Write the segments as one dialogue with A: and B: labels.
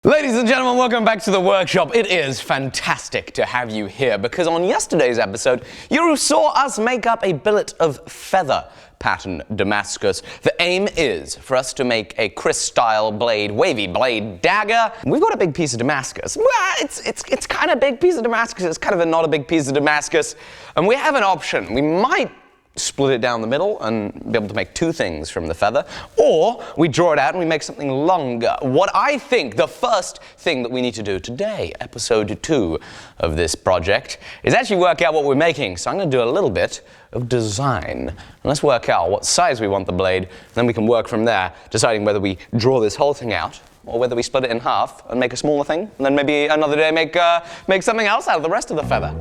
A: Ladies and gentlemen, welcome back to the workshop. It is fantastic to have you here because on yesterday's episode, you saw us make up a billet of feather pattern Damascus. The aim is for us to make a KRIS style blade, wavy blade dagger. We've got a big piece of Damascus. Well, it's kind of a big piece of Damascus. It's kind of not a big piece of Damascus. And we have an option. We might split it down the middle and be able to make two things from the feather, or we draw it out and we make something longer. What I think the first thing that we need to do today, episode 2 of this project, is actually work out what we're making. So I'm going to do a little bit of design. And let's work out what size we want the blade, and then we can work from there, deciding whether we draw this whole thing out or whether we split it in half and make a smaller thing, and then maybe another day make something else out of the rest of the feather.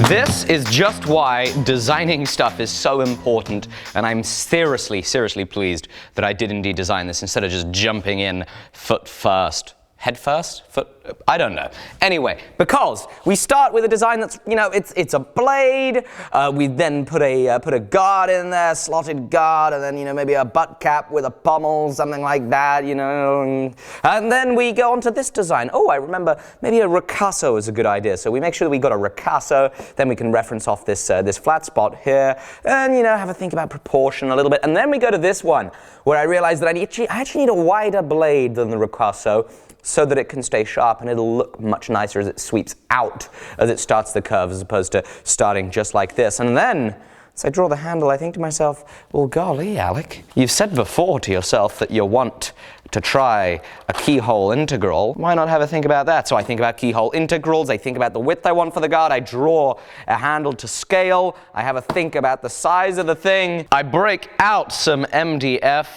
A: This is just why designing stuff is so important, and I'm seriously pleased that I did indeed design this instead of just jumping in foot first. Head first? Foot? I don't know. Anyway, because we start with a design that's, you know, it's a blade. We then put a guard in there, slotted guard, and then, you know, maybe a butt cap with a pommel, something like that, you know. And then we go on to this design. Oh, I remember maybe a ricasso is a good idea. So we make sure that we got a ricasso, then we can reference off this flat spot here, and, you know, have a think about proportion a little bit. And then we go to this one, where I realize that I actually need a wider blade than the ricasso, so that it can stay sharp and it'll look much nicer as it sweeps out as it starts the curve, as opposed to starting just like this. And then, as I draw the handle, I think to myself, well, golly, Alec, you've said before to yourself that you want to try a keyhole integral. Why not have a think about that? So I think about keyhole integrals, I think about the width I want for the guard, I draw a handle to scale, I have a think about the size of the thing, I break out some MDF,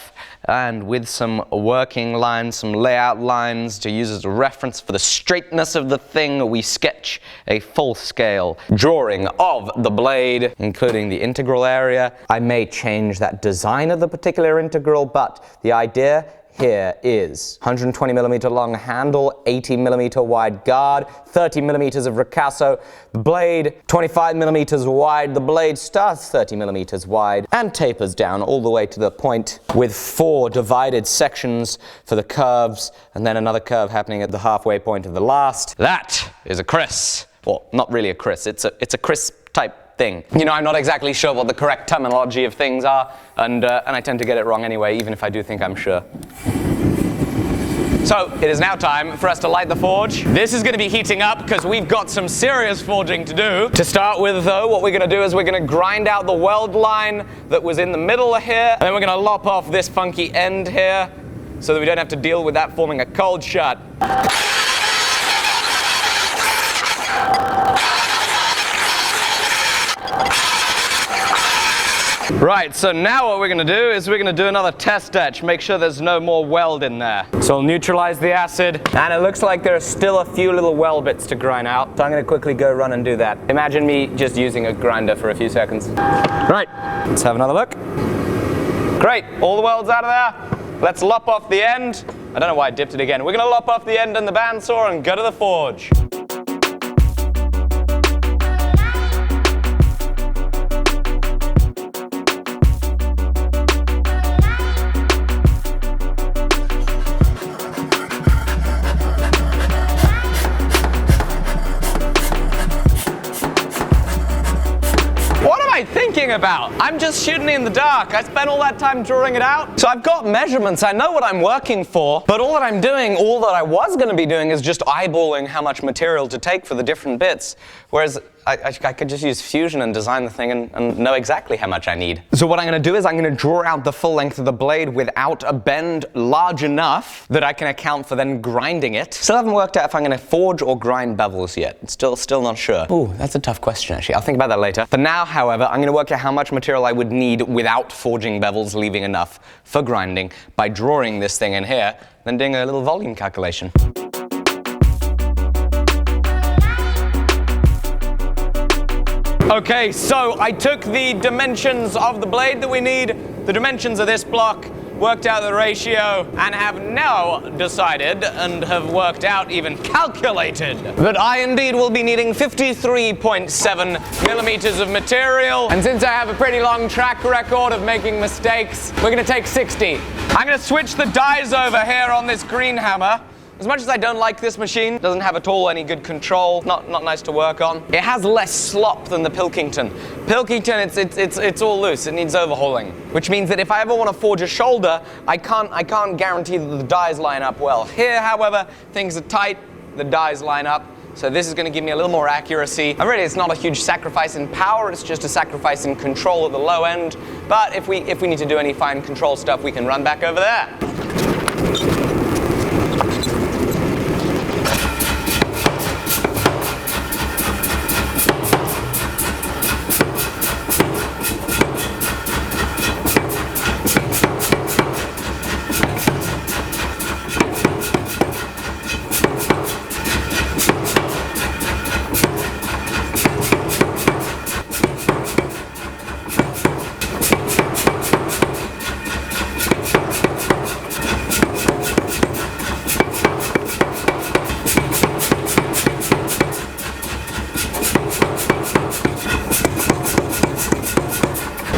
A: and with some working lines, some layout lines to use as a reference for the straightness of the thing, we sketch a full-scale drawing of the blade, including the integral area. I may change that design of the particular integral, but the idea here is 120 millimeter long handle, 80 millimeter wide guard, 30 millimeters of ricasso, the blade 25 millimeters wide, the blade starts 30 millimeters wide and tapers down all the way to the point with 4 divided sections for the curves, and then another curve happening at the halfway point of the last. That is a KRIS. Well, not really a KRIS, it's a KRIS type thing. You know, I'm not exactly sure what the correct terminology of things are, and I tend to get it wrong anyway, even if I do think I'm sure. So, it is now time for us to light the forge. This is going to be heating up because we've got some serious forging to do. To start with, though, what we're going to do is we're going to grind out the weld line that was in the middle here, and then we're going to lop off this funky end here so that we don't have to deal with that forming a cold shut. Right, so now what we're going to do is we're going to do another test etch, make sure there's no more weld in there. So I'll neutralize the acid, and it looks like there are still a few little weld bits to grind out, so I'm going to quickly go run and do that. Imagine me just using a grinder for a few seconds. Right, let's have another look. Great, all the welds out of there. Let's lop off the end. I don't know why I dipped it again. We're going to lop off the end in the bandsaw and go to the forge. Thinking about? I'm just shooting in the dark. I spent all that time drawing it out. So I've got measurements, I know what I'm working for, but all that I'm doing, all that I was going to be doing is just eyeballing how much material to take for the different bits. Whereas I could just use Fusion and design the thing and know exactly how much I need. So what I'm going to do is I'm going to draw out the full length of the blade without a bend large enough that I can account for then grinding it. Still haven't worked out if I'm going to forge or grind bevels yet. Still not sure. Ooh, that's a tough question actually. I'll think about that later. For now, however, I'm going to work out how much material I would need without forging bevels, leaving enough for grinding by drawing this thing in here, then doing a little volume calculation. Okay, so I took the dimensions of the blade that we need, the dimensions of this block, worked out the ratio, and have now decided, and have worked out, even calculated, that I indeed will be needing 53.7 millimeters of material. And since I have a pretty long track record of making mistakes, we're gonna take 60. I'm gonna switch the dies over here on this green hammer. As much as I don't like this machine, it doesn't have at all any good control, not nice to work on. It has less slop than the Pilkington. Pilkington, it's all loose, it needs overhauling. Which means that if I ever want to forge a shoulder, I can't guarantee that the dies line up well. Here, however, things are tight, the dies line up, so this is going to give me a little more accuracy. And really, it's not a huge sacrifice in power, it's just a sacrifice in control at the low end. But if we need to do any fine control stuff, we can run back over there.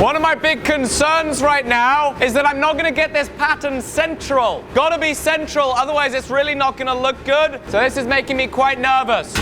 A: One of my big concerns right now is that I'm not going to get this pattern central. Got to be central, otherwise it's really not going to look good. So this is making me quite nervous.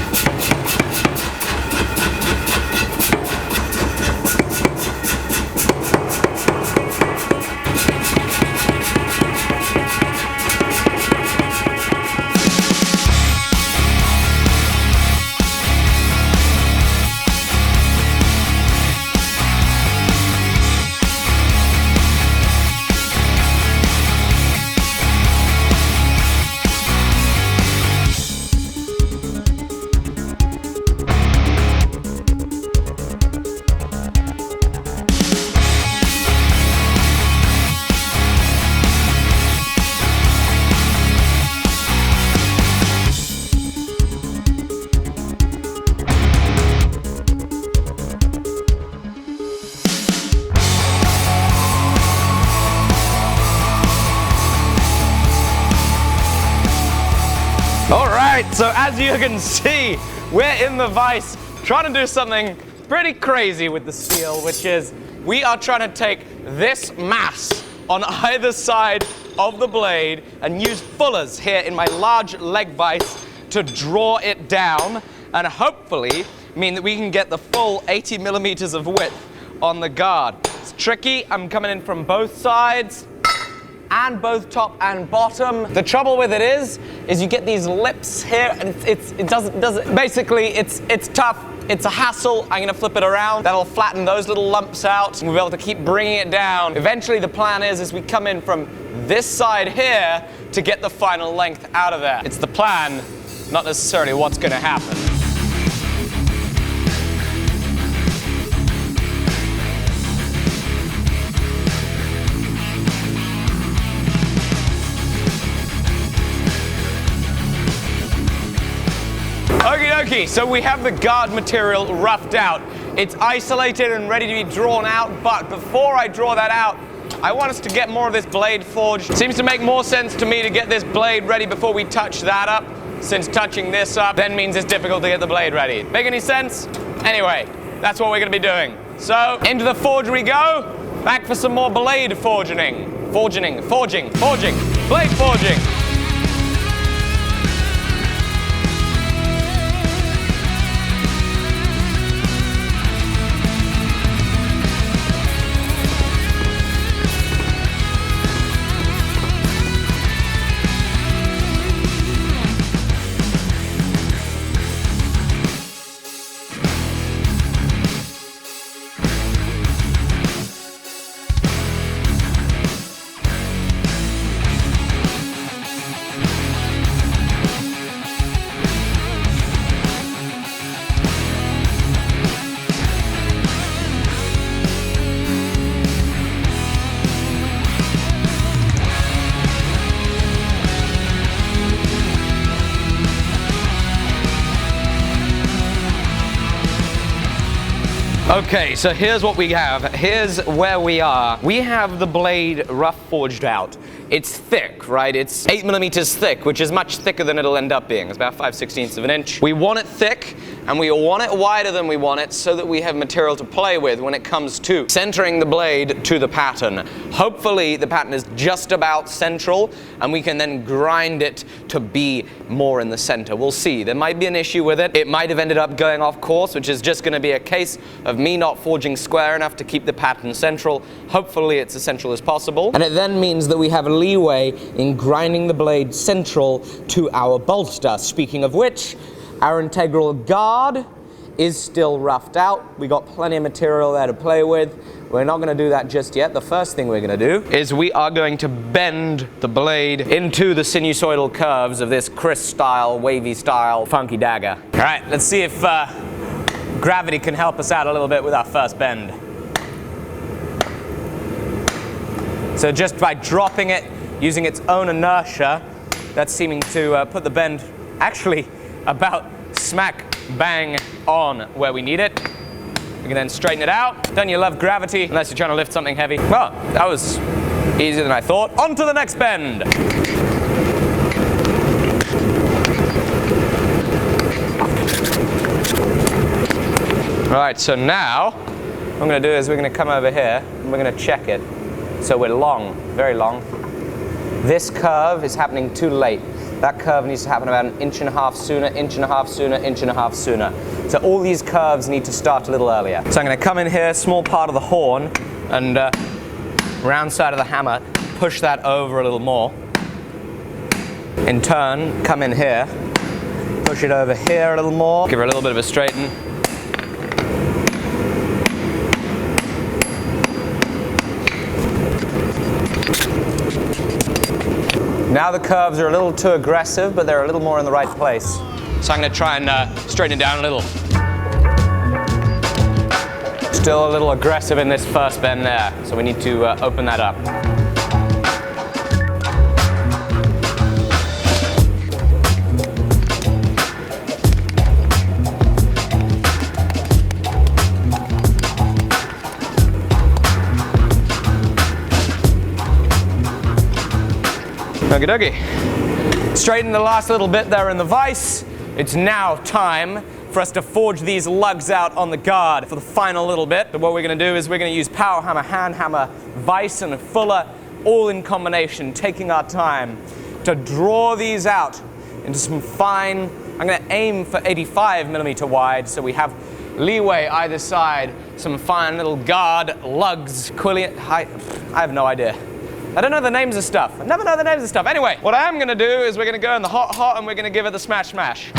A: Alright, so as you can see, we're in the vise trying to do something pretty crazy with the steel, which is we are trying to take this mass on either side of the blade and use fullers here in my large leg vise to draw it down and hopefully mean that we can get the full 80 millimeters of width on the guard. It's tricky, I'm coming in from both sides, and both top and bottom. The trouble with it is you get these lips here, and it doesn't. Basically, it's tough. It's a hassle. I'm gonna flip it around. That'll flatten those little lumps out, and we'll be able to keep bringing it down. Eventually, the plan is we come in from this side here to get the final length out of there. It's the plan, not necessarily what's gonna happen. Okie dokie, so we have the guard material roughed out. It's isolated and ready to be drawn out, but before I draw that out, I want us to get more of this blade forged. It seems to make more sense to me to get this blade ready before we touch that up, since touching this up then means it's difficult to get the blade ready. Make any sense? Anyway, that's what we're gonna be doing. So, into the forge we go, back for some more blade forging, blade forging. Okay, so here's what we have. Here's where we are. We have the blade rough forged out. It's thick, right? It's 8 millimeters thick, which is much thicker than it'll end up being. It's about 5/16 of an inch. We want it thick, and we want it wider than we want it so that we have material to play with when it comes to centering the blade to the pattern. Hopefully, the pattern is just about central, and we can then grind it to be more in the center. We'll see. There might be an issue with it. It might have ended up going off course, which is just going to be a case of me not forging square enough to keep the pattern central. Hopefully, it's as central as possible. And it then means that we have leeway in grinding the blade central to our bolster. Speaking of which, our integral guard is still roughed out. We got plenty of material there to play with. We're not going to do that just yet. The first thing we're going to do is we are going to bend the blade into the sinusoidal curves of this KRIS style, wavy style, funky dagger. All right, let's see if gravity can help us out a little bit with our first bend. So just by dropping it, using its own inertia, that's seeming to put the bend actually about smack bang on where we need it. We can then straighten it out. Don't you love gravity? Unless you're trying to lift something heavy. Well, that was easier than I thought. On to the next bend. All right, so now what I'm going to do is we're going to come over here and we're going to check it. So we're long, very long. This curve is happening too late. That curve needs to happen about 1.5 inches sooner, 1.5 inches sooner, 1.5 inches sooner. So all these curves need to start a little earlier. So I'm going to come in here, small part of the horn, and round side of the hammer, push that over a little more. In turn, come in here, push it over here a little more, give her a little bit of a straighten. Now the curves are a little too aggressive, but they're a little more in the right place. So I'm going to try and straighten it down a little. Still a little aggressive in this first bend there, so we need to open that up. Okie dokie. Straighten the last little bit there in the vise. It's now time for us to forge these lugs out on the guard for the final little bit. So what we're going to do is we're going to use power hammer, hand hammer, vise, and a fuller, all in combination, taking our time to draw these out into some fine. I'm going to aim for 85 millimeter wide, so we have leeway either side, some fine little guard lugs. I have no idea. I don't know the names of stuff. I never know the names of stuff. Anyway, what I am going to do is we're going to go in the hot and we're going to give it the smash smash.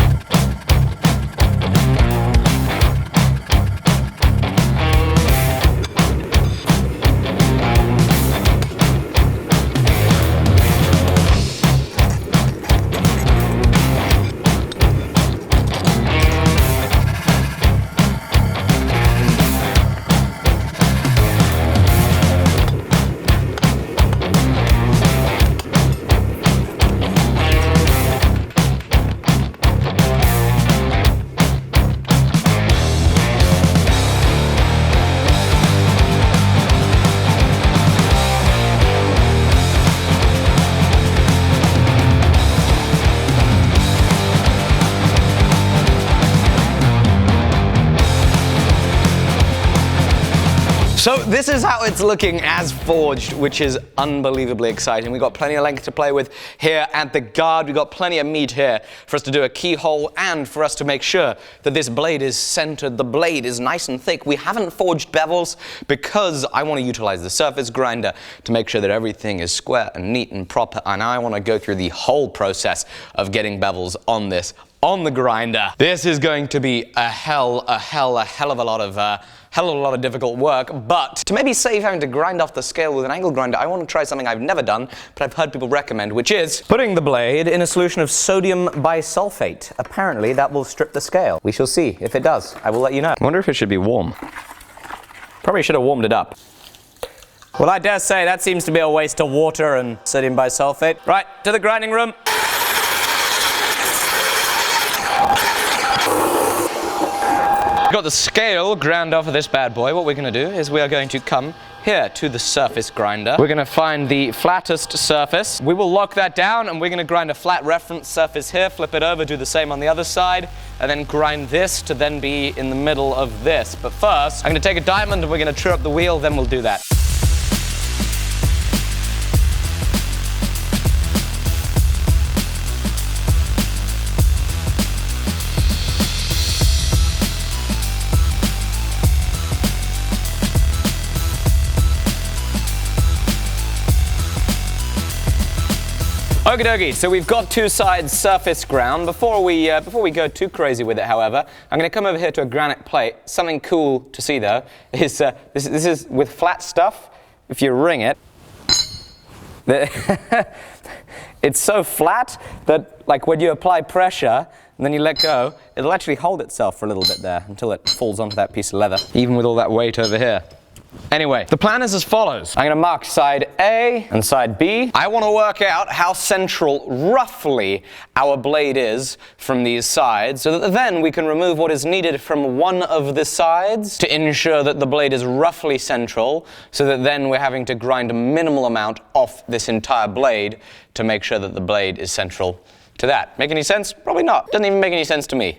A: So this is how it's looking as forged, which is unbelievably exciting. We've got plenty of length to play with here at the guard. We've got plenty of meat here for us to do a keyhole and for us to make sure that this blade is centered. The blade is nice and thick. We haven't forged bevels because I want to utilize the surface grinder to make sure that everything is square and neat and proper. And I want to go through the whole process of getting bevels on this, on the grinder. This is going to be a hell of a lot of difficult work, but to maybe save having to grind off the scale with an angle grinder, I want to try something I've never done, but I've heard people recommend, which is putting the blade in a solution of sodium bisulfate. Apparently that will strip the scale. We shall see. If it does, I will let you know. I wonder if it should be warm. Probably should have warmed it up. Well, I dare say that seems to be a waste of water and sodium bisulfate. Right, to the grinding room. We've got the scale ground off of this bad boy. What we're going to do is we are going to come here to the surface grinder. We're going to find the flattest surface. We will lock that down and we're going to grind a flat reference surface here, flip it over, do the same on the other side, and then grind this to then be in the middle of this. But first, I'm going to take a diamond and we're going to true up the wheel, then we'll do that. Okie dokie, so we've got two sides surface ground. Before we go too crazy with it, however, I'm going to come over here to a granite plate. Something cool to see though is this is with flat stuff. If you ring it, it's so flat that like when you apply pressure and then you let go, it'll actually hold itself for a little bit there until it falls onto that piece of leather, even with all that weight over here. Anyway, the plan is as follows. I'm going to mark side A and side B. I want to work out how central, roughly, our blade is from these sides, so that then we can remove what is needed from one of the sides to ensure that the blade is roughly central, so that then we're having to grind a minimal amount off this entire blade to make sure that the blade is central to that. Make any sense? Probably not. Doesn't even make any sense to me.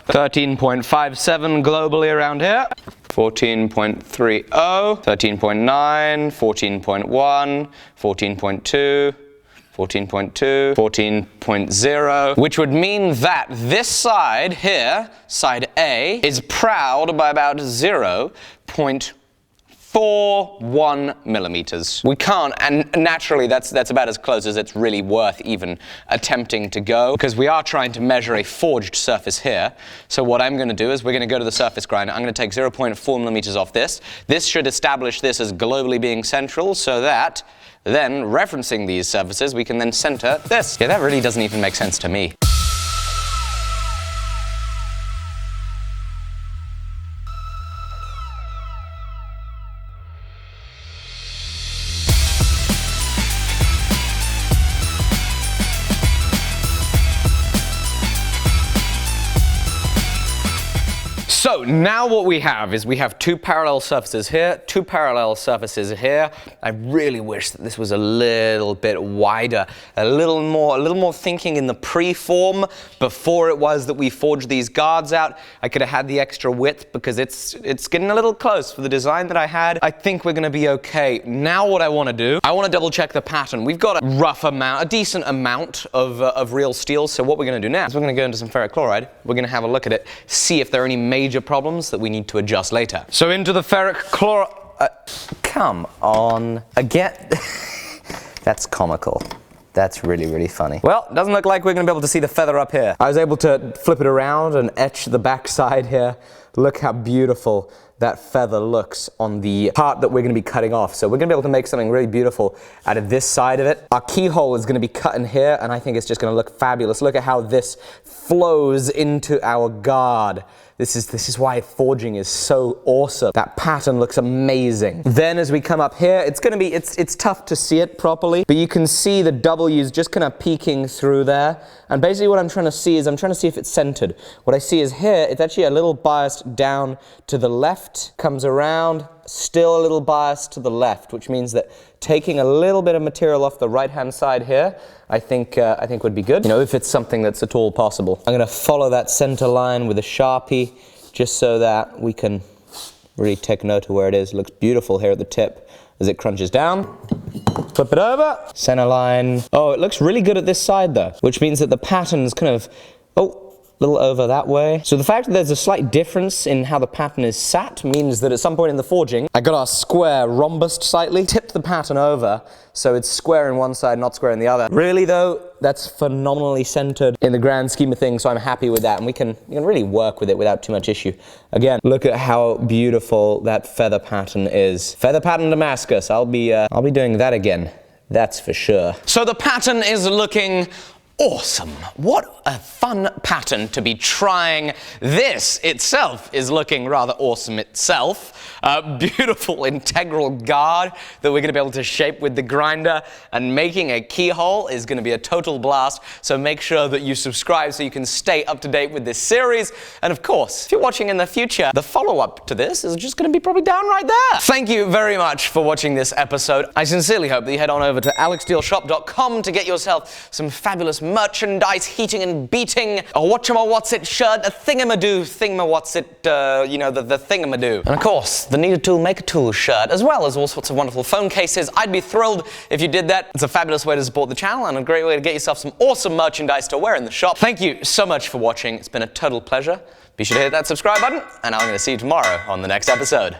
A: 13.57 globally around here. 14.30, 13.9, 14.1, 14.2, 14.2, 14.0, which would mean that this side here, side A, is proud by about 0.41 millimeters. We can't, and naturally that's about as close as it's really worth even attempting to go, because we are trying to measure a forged surface here. So what I'm going to do is we're going to go to the surface grinder. I'm going to take 0.4 millimeters off this. This should establish this as globally being central, so that then referencing these surfaces we can then center this. Yeah, that really doesn't even make sense to me. So now what we have is we have two parallel surfaces here, two parallel surfaces here. I really wish that this was a little bit wider, a little more thinking in the pre-form before it was that we forged these guards out. I could have had the extra width because it's getting a little close for the design that I had. I think we're going to be okay. Now what I want to do, I want to double check the pattern. We've got a rough amount, a decent amount of real steel. So what we're going to do now is we're going to go into some ferric chloride. We're going to have a look at it, see if there are any major problems that we need to adjust later. So into the ferric chloride. Come on. Again. That's comical. That's really, really funny. Well, doesn't look like we're going to be able to see the feather up here. I was able to flip it around and etch the back side here. Look how beautiful that feather looks on the part that we're going to be cutting off. So we're going to be able to make something really beautiful out of this side of it. Our keyhole is going to be cut in here, and I think it's just going to look fabulous. Look at how this flows into our guard. This is why forging is so awesome. That pattern looks amazing. Then as we come up here, it's tough to see it properly, but you can see the W's just kind of peeking through there. And basically what I'm trying to see is I'm trying to see if it's centered. What I see is here, it's actually a little biased down to the left, comes around, still a little biased to the left, which means that taking a little bit of material off the right-hand side here, I think would be good. You know, if it's something that's at all possible. I'm going to follow that center line with a Sharpie, just so that we can really take note of where it is. It looks beautiful here at the tip as it crunches down. Flip it over, center line. Oh, it looks really good at this side though, which means that the pattern's kind of, a little over that way. So the fact that there's a slight difference in how the pattern is sat means that at some point in the forging, I got our square rhombused slightly, tipped the pattern over, so it's square in one side, not square in the other. Really though, that's phenomenally centered in the grand scheme of things, so I'm happy with that, and we can really work with it without too much issue. Again, look at how beautiful that feather pattern is. Feather pattern Damascus, I'll be doing that again. That's for sure. So the pattern is looking Awesome. What a fun pattern to be trying. This itself is looking rather awesome itself. A beautiful integral guard that we're going to be able to shape with the grinder, and making a keyhole is going to be a total blast, so make sure that you subscribe so you can stay up to date with this series. And of course, if you're watching in the future, the follow-up to this is just going to be probably down right there. Thank you very much for watching this episode. I sincerely hope that you head on over to alecsteelshop.com to get yourself some fabulous merchandise, heating and beating, a whatchamawatsit shirt, a thingamadoo, thingamawatsit, you know, the thingamadoo. And of course, the Need a Tool, Make a Tool shirt, as well as all sorts of wonderful phone cases. I'd be thrilled if you did that. It's a fabulous way to support the channel and a great way to get yourself some awesome merchandise to wear in the shop. Thank you so much for watching. It's been a total pleasure. Be sure to hit that subscribe button, and I'm going to see you tomorrow on the next episode.